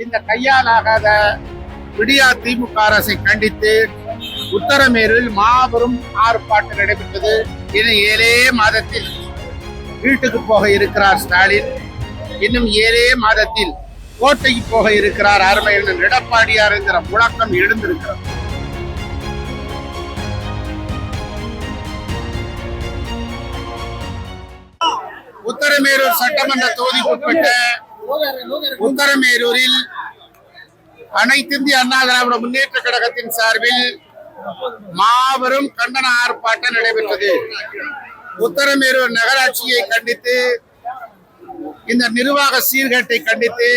இந்த கையால் ஆகாத விடியா திமுக அரசை கண்டித்து உத்தரமேரூரில் மாபெரும் ஆர்ப்பாட்டம் நடைபெற்றது. இன்னும் 7 மாதத்தில் வீட்டுக்கு போக இருக்கிறார் ஸ்டாலின். இன்னும் 7 மாதத்தில் கோட்டைக்கு போக இருக்கிறார் அருமையண்ணன் எடப்பாடியார் என்கிற முழக்கம் எழுந்திருக்கிறது. உத்தரமேரூர் சட்டமன்ற தொகுதிக்குட்பட்ட உத்தரமேரூரில் அனைத்து இந்திய அண்ணா திராவிட முன்னேற்ற கழகத்தின் சார்பில் மாபெரும் கண்டன ஆர்ப்பாட்டம் நடைபெற்றது. உத்தரமேரூர் நகராட்சியை கண்டித்து, இந்த நிர்வாக சீர்கேட்டை கண்டித்து,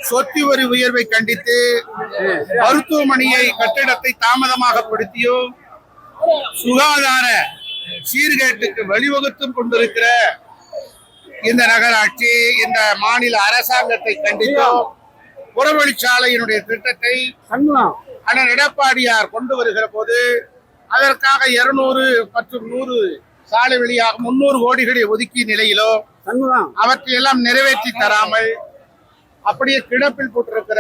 சொத்து வரி உயர்வை கண்டித்து, மருத்துவமனையை கட்டிடத்தை தாமதமாக படுத்தியும் சுகாதார சீர்கேட்டுக்கு வழிவகுத்தும் கொண்டிருக்கிற இந்த நகராட்சி, இந்த மாநில அரசாங்கத்தை கண்டித்தும் புறவழிச்சாலையினுடைய திட்டத்தை அண்ணன் எடப்பாடியார் கொண்டு வருகிற போது அதற்காக 200 மற்றும் 100 சாலை வழியாக 300 கோடிகளை ஒதுக்கிய நிலையிலோ அவற்றையெல்லாம் நிறைவேற்றி தராமல் அப்படியே கிடப்பில் போட்டிருக்கிற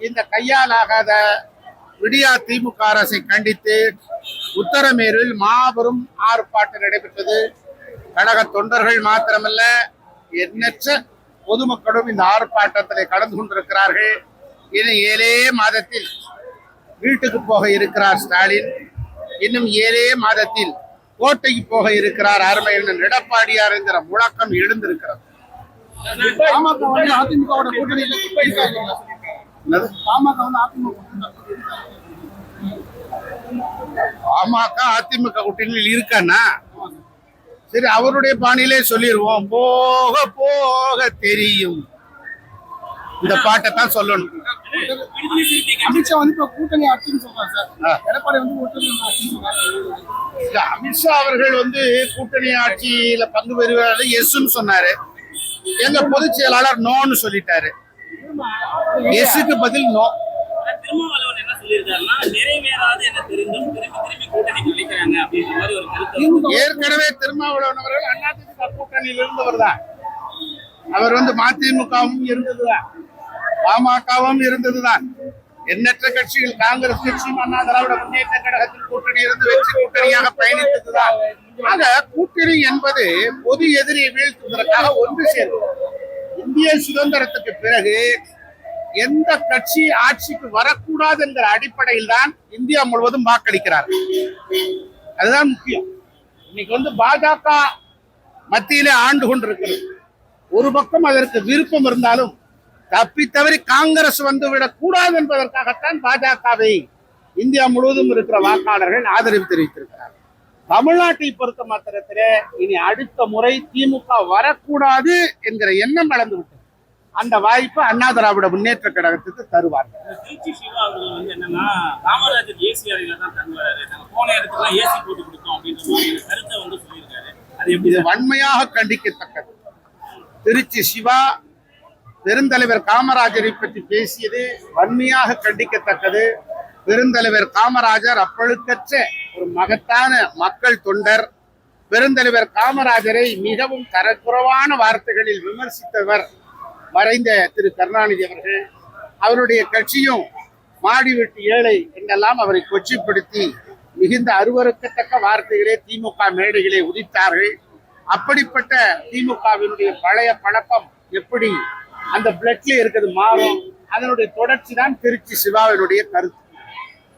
இந்த கையால் ஆகாத விடியா திமுக அரசை கண்டித்து உத்தரமேரூரில் மாபெரும் ஆர்ப்பாட்டம் நடைபெற்றது. கழக தொண்டர்கள் மாத்திரமல்ல, எண்ணற்ற பொதுமக்களும் இந்த ஆர்ப்பாட்டத்தில் கலந்து கொண்டிருக்கிறார்கள். இன்னும் 7 மாதத்தில் வீட்டுக்கு போக இருக்கிறார் ஸ்டாலின். இன்னும் 7 மாதத்தில் கோட்டைக்கு போக இருக்கிறார் அருமையண்ணன் எடப்பாடியார் என்கிற முழக்கம் எழுந்திருக்கிறது. பாமக அதிமுக கூட்டணியில் இருக்கானா? சரி, அவருடைய பாணியிலே சொல்லிடுவோம். போக போக தெரியும். இந்த பாட்டை தான் சொல்லணும். அமித்ஷா வந்து இப்ப கூட்டணி ஆட்சின்னு சொல்றாரு சார். எடப்பாடி வந்து அமித்ஷா அவர்கள் வந்து கூட்டணி ஆட்சியில பங்கு பெறுவாரு எஸ்ன்னு சொன்னாரு. எங்க பொதுச் செயலாளர் நோன்னு சொல்லிட்டாரு. எஸ்க்கு பதில் நோ. ஏற்கனவே திருமாவளவன் அவர்கள் அதிமுக கூட்டணியில் இருந்தவர் தான். அவர் வந்து மதிமுகவும் இருந்ததுதான், பாமகவும் இருந்ததுதான். எண்ணற்ற கட்சிகள், காங்கிரஸ் கட்சியும் அண்ணா திராவிட முன்னேற்ற கழகத்தில் கூட்டணி இருந்து வெற்றி கூட்டணியாக பயணித்ததுதான். ஆக கூட்டணி என்பது பொது எதிரியை வீழ்த்துவதற்காக ஒன்று சேர்ந்தது. இந்திய சுதந்திரத்துக்கு பிறகு எந்த கட்சி ஆட்சிக்கு வரக்கூடாது என்கிற அடிப்படையில் தான் இந்தியா முழுவதும் வாக்களிக்கிறார். அதுதான் முக்கியம். இன்னைக்கு வந்து பாஜக மத்தியிலே ஆண்டு கொண்டிருக்கிறது. ஒரு பக்கம் அதற்கு விருப்பம் இருந்தாலும் தப்பி தவறி காங்கிரஸ் வந்துவிடக் கூடாது என்பதற்காகத்தான் பாஜகவை இந்தியா முழுவதும் இருக்கிற வாக்காளர்கள் ஆதரவு தெரிவித்திருக்கிறார். தமிழ்நாட்டை பொறுத்த மாத்திரத்திலே இனி அடுத்த முறை திமுக வரக்கூடாது என்கிற எண்ணம் வளர்ந்துவிட்டது. அந்த வாய்ப்பு அண்ணா திராவிட முன்னேற்ற கழகத்துக்கு தருவார்கள். இது வன்மையாக கண்டிக்கத்தக்கது. திருச்சி சிவா பெருந்தலைவர் காமராஜரை பற்றி பேசியது வன்மையாக கண்டிக்கத்தக்கது. பெருந்தலைவர் காமராஜர் அப்பழுக்கற்ற ஒரு மகத்தான மக்கள் தொண்டர். பெருந்தலைவர் காமராஜரை மிகவும் தரக்குறைவான வார்த்தைகளில் விமர்சித்தவர் மறைந்த திரு கருணாநிதி அவர்கள். அவருடைய கட்சியும் மாடி வெட்டி ஏழை என்றெல்லாம் அவரை கொச்சைப்படுத்தி மிகுந்த அருவருக்கத்தக்க வார்த்தைகளே திமுக மேடைகளே உதித்தார்கள். அப்படிப்பட்ட திமுகவினுடைய பழைய பழக்கம் எப்படி அந்த பிளட்ல இருக்கிறது மாறும், அதனுடைய தொடர்ச்சி தான் திருச்சி சிவாவினுடைய கருத்து.